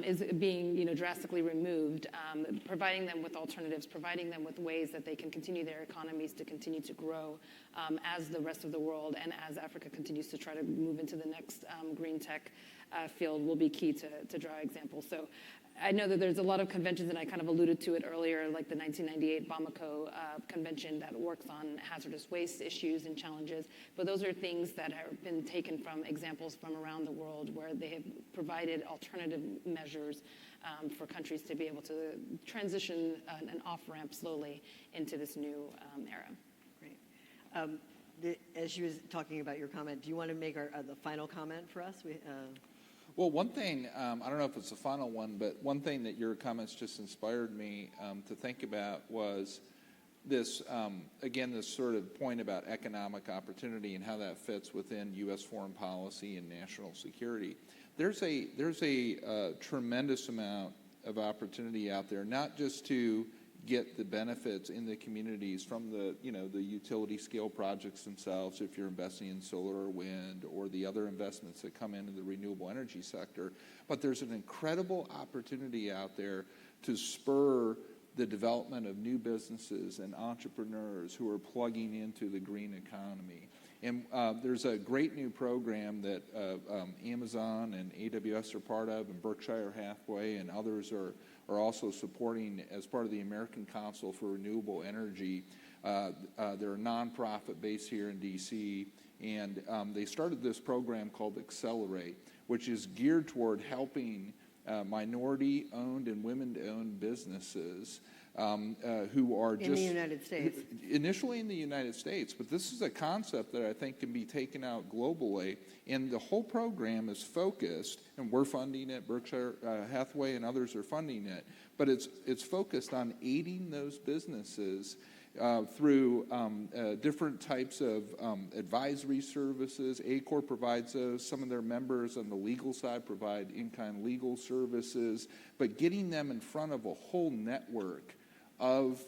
is being drastically removed, providing them with alternatives, providing them with ways that they can continue their economies to continue to grow as the rest of the world and as Africa continues to try to move into the next green tech field will be key to draw examples. So I know that there's a lot of conventions, and I kind of alluded to it earlier, like the 1998 Bamako convention that works on hazardous waste issues and challenges. But those are things that have been taken from examples from around the world where they have provided alternative measures for countries to be able to transition an off-ramp slowly into this new era. Great. As she was talking about your comment, do you want to make the final comment for us? Well, one thing, I don't know if it's the final one, but one thing that your comments just inspired me to think about was this, again, this sort of point about economic opportunity and how that fits within U.S. foreign policy and national security. there's a tremendous amount of opportunity out there, not just to get the benefits in the communities from the utility scale projects themselves, if you're investing in solar or wind or the other investments that come into the renewable energy sector, but there's an incredible opportunity out there to spur the development of new businesses and entrepreneurs who are plugging into the green economy. And there's a great new program that Amazon and AWS are part of, and Berkshire Hathaway and others are also supporting as part of the American Council for Renewable Energy. They're a nonprofit based here in D.C., and they started this program called Accelerate, which is geared toward helping minority-owned and women-owned businesses who are in the United States. Initially in the United States, but this is a concept that I think can be taken out globally, and the whole program is focused, and we're funding it, Berkshire Hathaway and others are funding it, but it's focused on aiding those businesses through different types of advisory services. ACOR provides those. Some of their members on the legal side provide in-kind legal services, but getting them in front of a whole network of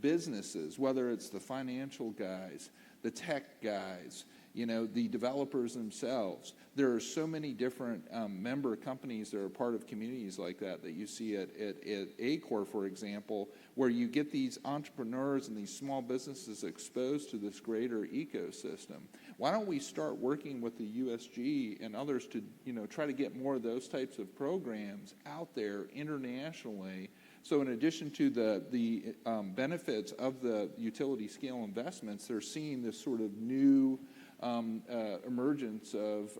businesses, whether it's the financial guys, the tech guys, the developers themselves. There are so many different member companies that are part of communities like that you see at ACOR, for example, where you get these entrepreneurs and these small businesses exposed to this greater ecosystem. Why don't we start working with the USG and others to try to get more of those types of programs out there internationally? So in addition to the benefits of the utility scale investments, they're seeing this sort of new emergence of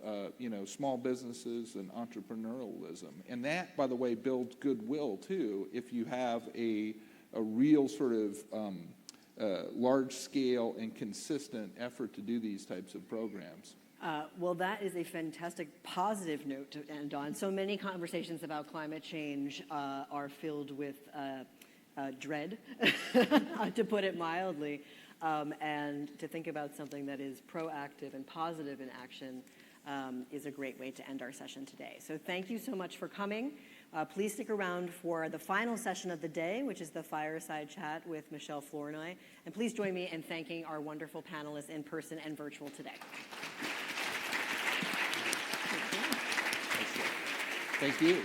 small businesses and entrepreneurialism. And that, by the way, builds goodwill too if you have a real sort of large-scale and consistent effort to do these types of programs. Well, that is a fantastic positive note to end on. So many conversations about climate change are filled with dread, to put it mildly, and to think about something that is proactive and positive in action is a great way to end our session today. So thank you so much for coming. Please stick around for the final session of the day, which is the fireside chat with Michelle Flournoy. And please join me in thanking our wonderful panelists in person and virtual today. Thank you.